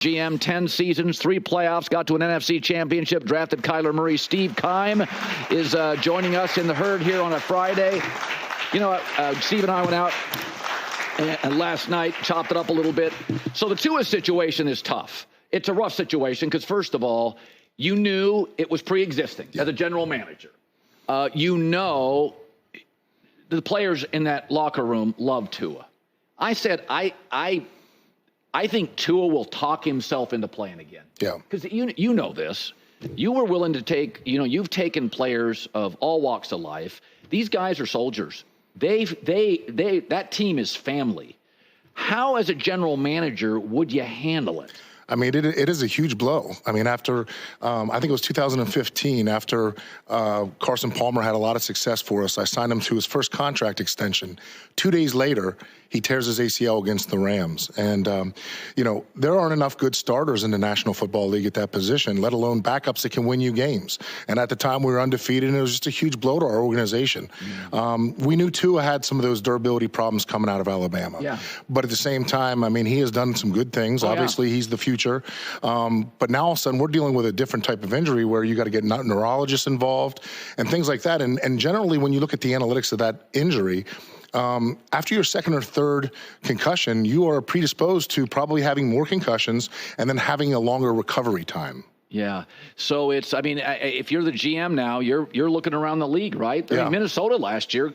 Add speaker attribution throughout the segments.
Speaker 1: GM, 10 seasons, 3 playoffs, got to an NFC championship, drafted Kyler Murray. Steve Keim is joining us in the herd here on a Friday. You know, Steve and I went out and last night, chopped it up a little bit. So the Tua situation is tough. It's a rough situation because, first of all, you knew it was pre-existing as a general manager. You know the players in that locker room love Tua. I said, I think Tua will talk himself into playing again. Yeah. Because you know this. You were willing to take, you've taken players of all walks of life. These guys are soldiers. That team is family. How, as a general manager, would you handle it?
Speaker 2: I mean, it is a huge blow. I mean, after, I think it was 2015, after Carson Palmer had a lot of success for us, I signed him to his first contract extension. 2 days later, he tears his ACL against the Rams. And, there aren't enough good starters in the National Football League at that position, let alone backups that can win you games. And at the time, we were undefeated, and it was just a huge blow to our organization. We knew Tua had some of those durability problems coming out of Alabama. Yeah. But at the same time, I mean, he has done some good things. Obviously, he's the future. But now all of a sudden we're dealing with a different type of injury where you got to get neurologists involved and things like that. And generally, when you look at the analytics of that injury, after your second or third concussion, you are predisposed to probably having more concussions and then having a longer recovery time.
Speaker 1: Yeah. So if you're the GM now, you're looking around the league, right? Yeah. I mean, Minnesota last year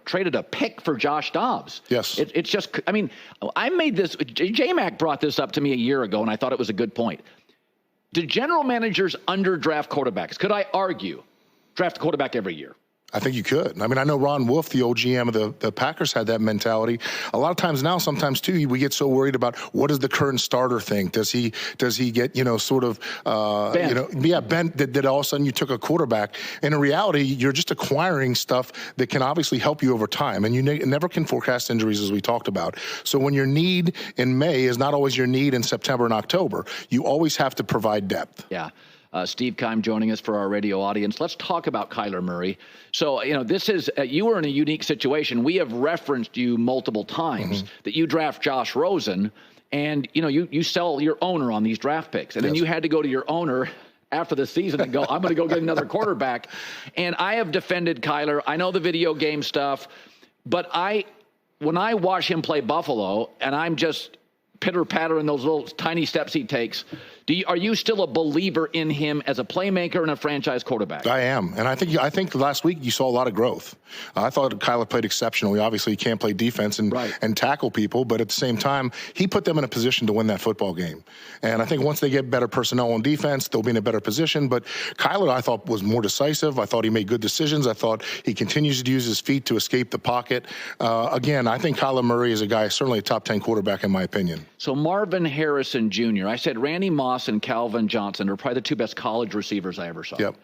Speaker 1: traded a pick for Josh Dobbs.
Speaker 2: Yes.
Speaker 1: It's just, I made this, J-Mac brought this up to me a year ago, and I thought it was a good point. Do general managers underdraft quarterbacks? Could I argue draft a quarterback every year?
Speaker 2: I think you could. I mean, I know Ron Wolf, the old GM of the Packers, had that mentality. A lot of times now, sometimes too, we get so worried about what does the current starter think? Does he get, bent that all of a sudden you took a quarterback? And in reality, you're just acquiring stuff that can obviously help you over time. And you never can forecast injuries, as we talked about. So when your need in May is not always your need in September and October, you always have to provide depth.
Speaker 1: Yeah. Steve Keim joining us for our radio audience. Let's talk about Kyler Murray. So, this is, you were in a unique situation. We have referenced you multiple times that you draft Josh Rosen and, you sell your owner on these draft picks. And then you had to go to your owner after the season and go, I'm going to go get another quarterback. And I have defended Kyler. I know the video game stuff, but when I watch him play Buffalo and I'm just pitter-patter in those little tiny steps he takes, are you still a believer in him as a playmaker and a franchise quarterback?
Speaker 2: I am. And I think last week you saw a lot of growth. I thought Kyler played exceptionally. Obviously, he can't play defense and tackle people, but at the same time, he put them in a position to win that football game. And I think once they get better personnel on defense, they'll be in a better position. But Kyler, I thought, was more decisive. I thought he made good decisions. I thought he continues to use his feet to escape the pocket. Again, I think Kyler Murray is a guy, certainly a top 10 quarterback in my opinion.
Speaker 1: So Marvin Harrison Jr., I said Randy Moss and Calvin Johnson are probably the 2 best college receivers I ever saw.
Speaker 2: Yep.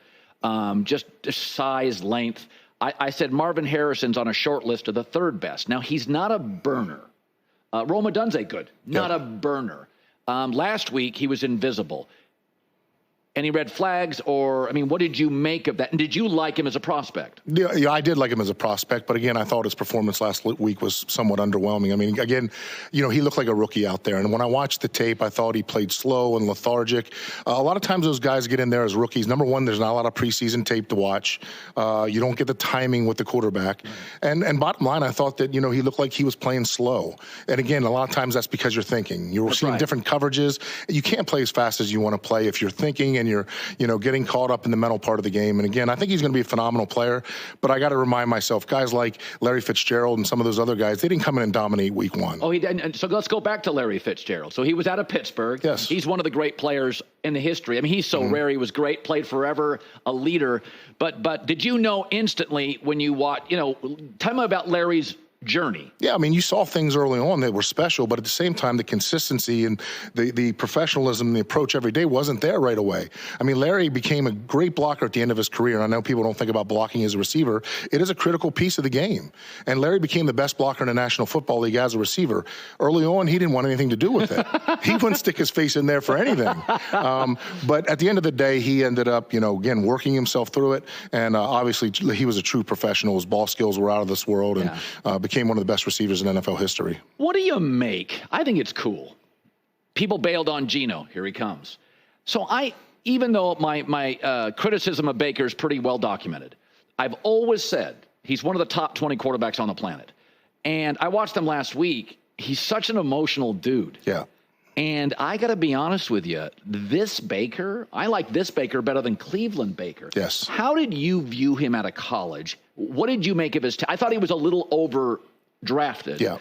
Speaker 1: Just size, length. I said Marvin Harrison's on a short list of the 3rd best. Now, he's not a burner. Rome Odunze, good. Not a burner. Last week, he was invisible. Any red flags what did you make of that? And did you like him as a prospect?
Speaker 2: Yeah, I did like him as a prospect. But again, I thought his performance last week was somewhat underwhelming. I mean, again, he looked like a rookie out there. And when I watched the tape, I thought he played slow and lethargic. A lot of times those guys get in there as rookies. Number one, there's not a lot of preseason tape to watch. You don't get the timing with the quarterback. And bottom line, I thought that, he looked like he was playing slow. And again, a lot of times that's because you're thinking. You're seeing different coverages. You can't play as fast as you want to play if you're thinking and you're, getting caught up in the mental part of the game. And again, I think he's going to be a phenomenal player, but I got to remind myself, guys like Larry Fitzgerald and some of those other guys, they didn't come in and dominate week 1.
Speaker 1: Oh, he didn't. So let's go back to Larry Fitzgerald. So he was out of Pittsburgh.
Speaker 2: Yes.
Speaker 1: He's one of the great players in the history. I mean, he's so rare. He was great, played forever, a leader. But did you know instantly when you watch, tell me about Larry's journey?
Speaker 2: Yeah, I mean, you saw things early on that were special, but at the same time, the consistency and the professionalism and the approach every day wasn't there right away. I mean, Larry became a great blocker at the end of his career, and I know people don't think about blocking as a receiver. It is a critical piece of the game, and Larry became the best blocker in the National Football League as a receiver. Early on, he didn't want anything to do with it. He wouldn't stick his face in there for anything. But at the end of the day, he ended up, again, working himself through it, and obviously he was a true professional. His ball skills were out of this world, and became one of the best receivers in NFL history.
Speaker 1: What do you make? I think it's cool. people bailed on Geno. Here he comes. So even though my criticism of Baker is pretty well documented, I've always said he's one of the top 20 quarterbacks on the planet. And I watched him last week. He's such an emotional dude.
Speaker 2: Yeah.
Speaker 1: And I got to be honest with you, this Baker, I like this Baker better than Cleveland Baker.
Speaker 2: Yes.
Speaker 1: How did you view him out of college? What did you make of his I thought he was a little overdrafted.
Speaker 2: Yeah.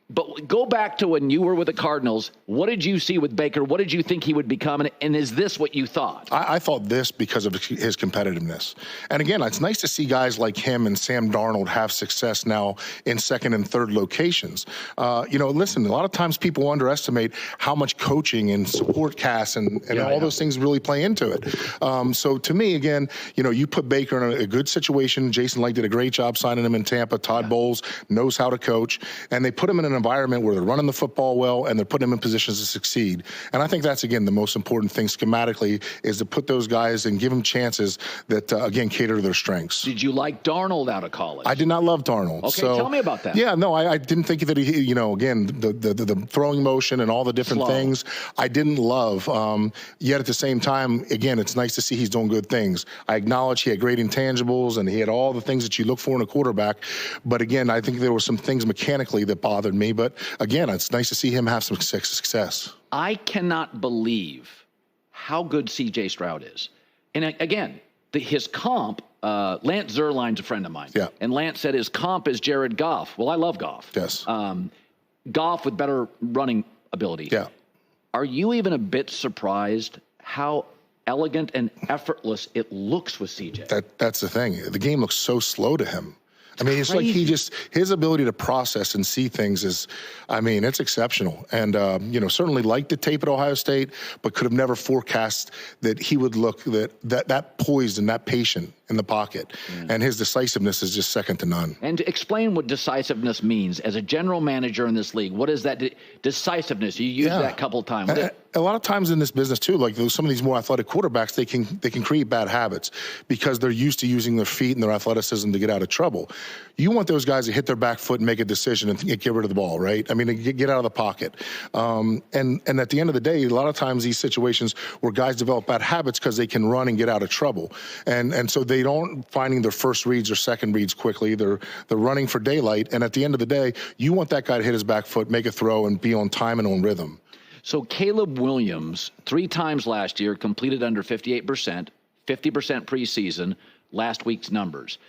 Speaker 1: But go back to when you were with the Cardinals. What did you see with Baker? What did you think he would become? And is this what you thought?
Speaker 2: I thought this because of his competitiveness. And again, it's nice to see guys like him and Sam Darnold have success now in second and third locations. Listen, a lot of times people underestimate how much coaching and support casts and all those things really play into it. So to me, again, you put Baker in a good situation. Jason Light did a great job signing him in Tampa. Todd Bowles knows how to coach. And they put him in an environment where they're running the football well and they're putting him in positions to succeed. And I think that's, again, the most important thing schematically is to put those guys and give them chances that, again, cater to their strengths.
Speaker 1: Did you like Darnold out of college?
Speaker 2: I did not love Darnold.
Speaker 1: Okay, tell me about that.
Speaker 2: Yeah, no, I didn't think that he, again, the throwing motion and all the different things, I didn't love. Yet at the same time, again, it's nice to see he's doing good things. I acknowledge he had great intangibles and he had all the things that you look for in a quarterback. But again, I think there were some things mechanically that bothered me. But again, it's nice to see him have some success.
Speaker 1: I cannot believe how good C.J. Stroud is. And again, his comp, Lance Zierlein's a friend of mine.
Speaker 2: Yeah.
Speaker 1: And Lance said his comp is Jared Goff. Well, I love Goff.
Speaker 2: Yes.
Speaker 1: Goff with better running ability.
Speaker 2: Yeah.
Speaker 1: Are you even a bit surprised how elegant and effortless it looks with C.J.?
Speaker 2: That's the thing. The game looks so slow to him. I mean, it's like his ability to process and see things is, it's exceptional. And, certainly liked the tape at Ohio State, but could have never forecast that he would look that poised and that patient in the pocket. And his decisiveness is just second to none. And
Speaker 1: to explain what decisiveness means as a general manager in this league, what is that decisiveness? You used that a couple of times.
Speaker 2: A lot of times in this business too, like some of these more athletic quarterbacks, they can create bad habits because they're used to using their feet and their athleticism to get out of trouble. You want those guys to hit their back foot and make a decision and get rid of the ball, right? I mean, get out of the pocket. And at the end of the day, a lot of times these situations where guys develop bad habits because they can run and get out of trouble. And so they don't finding their first reads or second reads quickly. They're running for daylight. And at the end of the day, you want that guy to hit his back foot, make a throw, and be on time and on rhythm.
Speaker 1: So Caleb Williams, 3 times last year, completed under 58%, 50% preseason, last week's numbers.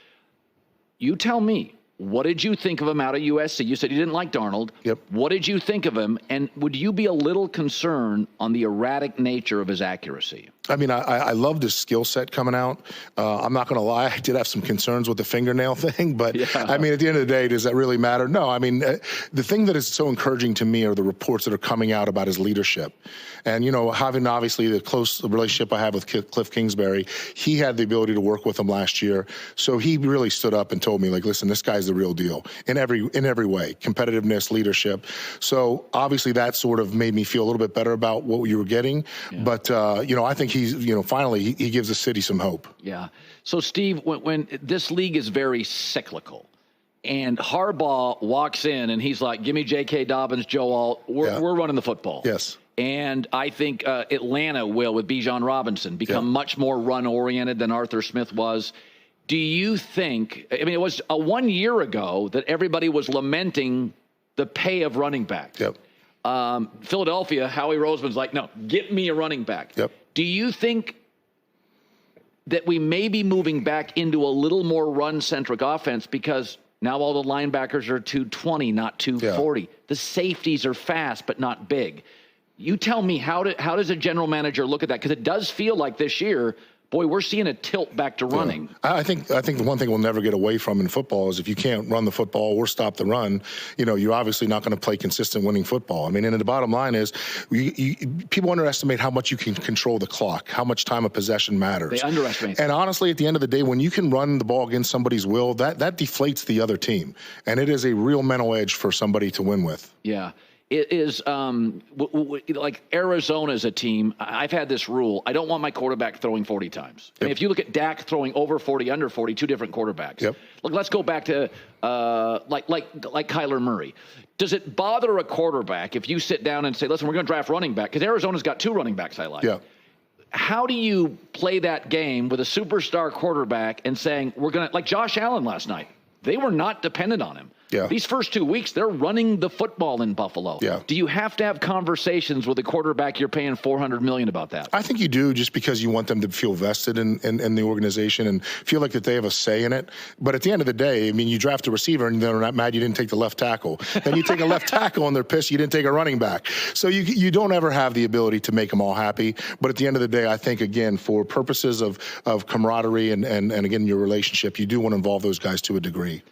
Speaker 1: You tell me, what did you think of him out of USC? You said you didn't like Darnold.
Speaker 2: Yep.
Speaker 1: What did you think of him? And would you be a little concerned on the erratic nature of his accuracy?
Speaker 2: I mean, I loved his skill set coming out. I'm not going to lie. I did have some concerns with the fingernail thing, but I mean, at the end of the day, does that really matter? No, I mean, the thing that is so encouraging to me are the reports that are coming out about his leadership. And, having obviously the close relationship I have with Cliff Kingsbury, he had the ability to work with him last year. So he really stood up and told me, like, listen, this guy's the real deal in every way, competitiveness, leadership. So obviously that sort of made me feel a little bit better about what you were getting. Yeah. But, I think he's, finally he gives the city some hope.
Speaker 1: Yeah. So, Steve, when this league is very cyclical and Harbaugh walks in and he's like, give me J.K. Dobbins, Joe Alt, we're running the football.
Speaker 2: Yes.
Speaker 1: And I think Atlanta will, with Bijan Robinson, become much more run-oriented than Arthur Smith was. Do you think – it was 1 year ago that everybody was lamenting the pay of running backs.
Speaker 2: Yep.
Speaker 1: Philadelphia, Howie Roseman's like, no, get me a running back.
Speaker 2: Yep.
Speaker 1: Do you think that we may be moving back into a little more run-centric offense because now all the linebackers are 220, not 240? Yeah. The safeties are fast but not big. You tell me, how does a general manager look at that? Because it does feel like this year, boy, we're seeing a tilt back to running.
Speaker 2: Yeah. I think the one thing we'll never get away from in football is if you can't run the football or stop the run, you're obviously not going to play consistent winning football. I mean, and the bottom line is people underestimate how much you can control the clock, how much time of possession matters.
Speaker 1: They underestimate.
Speaker 2: And honestly, at the end of the day, when you can run the ball against somebody's will, that deflates the other team. And it is a real mental edge for somebody to win with.
Speaker 1: Yeah. is like Arizona as a team. I've had this rule. I don't want my quarterback throwing 40 times. I mean, if you look at Dak throwing over 40, under 40, two different quarterbacks.
Speaker 2: Yep.
Speaker 1: Look, let's go back to like Kyler Murray. Does it bother a quarterback if you sit down and say, listen, we're going to draft running back? Because Arizona's got two running backs I like.
Speaker 2: Yeah.
Speaker 1: How do you play that game with a superstar quarterback and saying, we're going to, like Josh Allen last night, they were not dependent on him.
Speaker 2: Yeah.
Speaker 1: These first 2 weeks, they're running the football in Buffalo.
Speaker 2: Yeah.
Speaker 1: Do you have to have conversations with a quarterback you're paying $400 million about that?
Speaker 2: I think you do, just because you want them to feel vested in the organization and feel like that they have a say in it. But at the end of the day, I mean, you draft a receiver and they're not mad you didn't take the left tackle. Then you take a left tackle and they're pissed you didn't take a running back. So you don't ever have the ability to make them all happy. But at the end of the day, I think, again, for purposes of camaraderie and again, your relationship, you do want to involve those guys to a degree.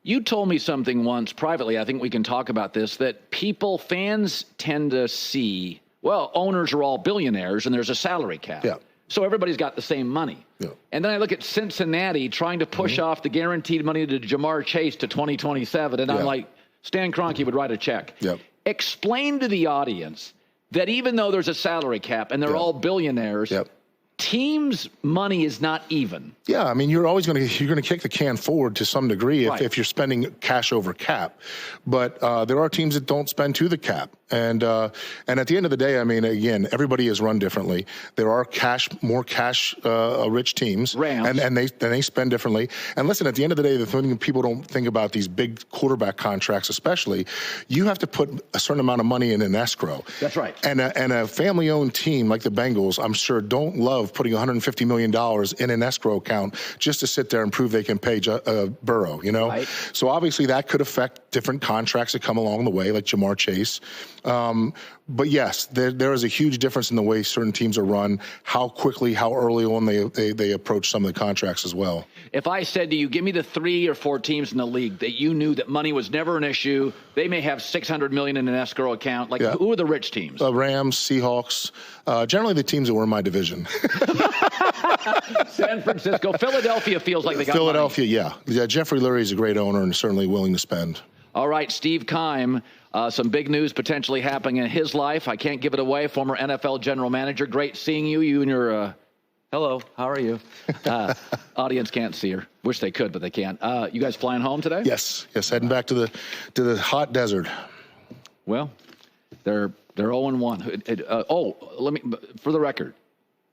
Speaker 1: You told me something once privately, I think we can talk about this, that fans tend to see, well, owners are all billionaires and there's a salary cap.
Speaker 2: Yeah.
Speaker 1: So everybody's got the same money.
Speaker 2: Yeah.
Speaker 1: And then I look at Cincinnati trying to push off the guaranteed money to Jamar Chase to 2027, and I'm like, Stan Kroenke would write a check.
Speaker 2: Yep.
Speaker 1: Explain to the audience that even though there's a salary cap and they're all billionaires, teams' money is not even.
Speaker 2: Yeah, I mean, you're going to kick the can forward to some degree if you're spending cash over cap. But there are teams that don't spend to the cap. And at the end of the day, I mean, again, everybody is run differently. There are more cash-rich teams,
Speaker 1: Rams.
Speaker 2: and they spend differently. And listen, at the end of the day, the thing people don't think about these big quarterback contracts, especially, you have to put a certain amount of money in an escrow.
Speaker 1: That's right.
Speaker 2: And a family-owned team like the Bengals, I'm sure, don't love putting $150 million in an escrow account just to sit there and prove they can pay Burrow, you know?
Speaker 1: Right.
Speaker 2: So obviously that could affect different contracts that come along the way, like Jamar Chase. But yes, there is a huge difference in the way certain teams are run, how quickly, how early on they approach some of the contracts as well.
Speaker 1: If I said to you, give me the 3 or 4 teams in the league that you knew that money was never an issue, they may have $600 million in an escrow account. Like, who are the rich teams?
Speaker 2: Rams, Seahawks, generally the teams that were in my division.
Speaker 1: San Francisco, Philadelphia feels like they got
Speaker 2: Philadelphia,
Speaker 1: money.
Speaker 2: yeah. Jeffrey Lurie is a great owner and certainly willing to spend.
Speaker 1: All right, Steve Keim, some big news potentially happening in his life. I can't give it away. Former NFL general manager. Great seeing you. You and your hello, how are you? Audience can't see her. Wish they could, but they can't. You guys flying home today?
Speaker 2: Yes, heading back to the hot desert.
Speaker 1: Well, they're 0-1. Let me, for the record,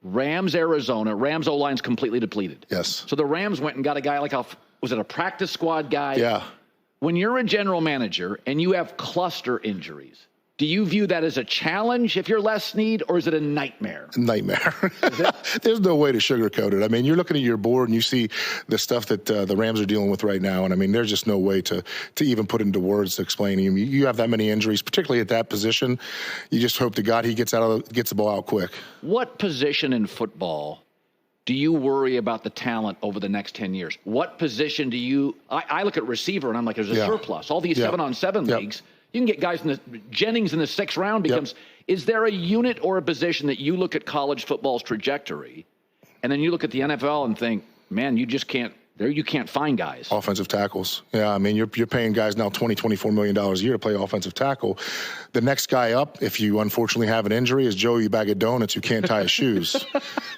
Speaker 1: Rams, Arizona. Rams O-line's completely depleted.
Speaker 2: Yes.
Speaker 1: So the Rams went and got a guy like was it a practice squad guy?
Speaker 2: Yeah.
Speaker 1: When you're a general manager and you have cluster injuries, do you view that as a challenge if you're Les Snead, or is it a nightmare?
Speaker 2: Nightmare. There's no way to sugarcoat it. I mean, you're looking at your board and you see the stuff that the Rams are dealing with right now, and I mean, there's just no way to even put into words to explain them. You have that many injuries, particularly at that position. You just hope to God he gets the ball out quick.
Speaker 1: What position in football do you worry about the talent over the next 10 years? What position do you – I look at receiver and I'm like, there's a surplus. All these 7-on-7 leagues, you can get guys Jennings in the 6th round becomes – is there a unit or a position that you look at college football's trajectory and then you look at the NFL and think, man, you just can't – you can't find guys.
Speaker 2: Offensive tackles. Yeah, I mean, you're paying guys now $24 million a year to play offensive tackle. The next guy up, if you unfortunately have an injury, is Joey Bag of Donuts who can't tie his shoes.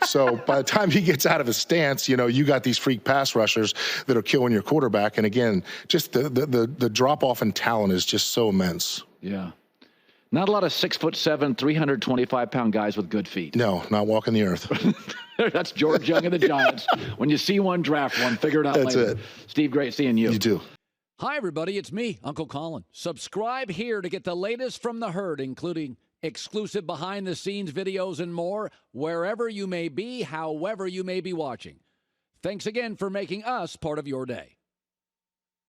Speaker 2: So by the time he gets out of his stance, you got these freak pass rushers that are killing your quarterback. And again, just the drop-off in talent is just so immense.
Speaker 1: Yeah. Not a lot of 6'7", 325-pound guys with good feet.
Speaker 2: No, not walking the earth.
Speaker 1: That's George Young of the Giants. When you see one, draft one. Figure it out later.
Speaker 2: That's it.
Speaker 1: Steve, great seeing you.
Speaker 2: You too.
Speaker 3: Hi, everybody. It's me, Uncle Colin. Subscribe here to get the latest from the herd, including exclusive behind-the-scenes videos and more, wherever you may be, however you may be watching. Thanks again for making us part of your day.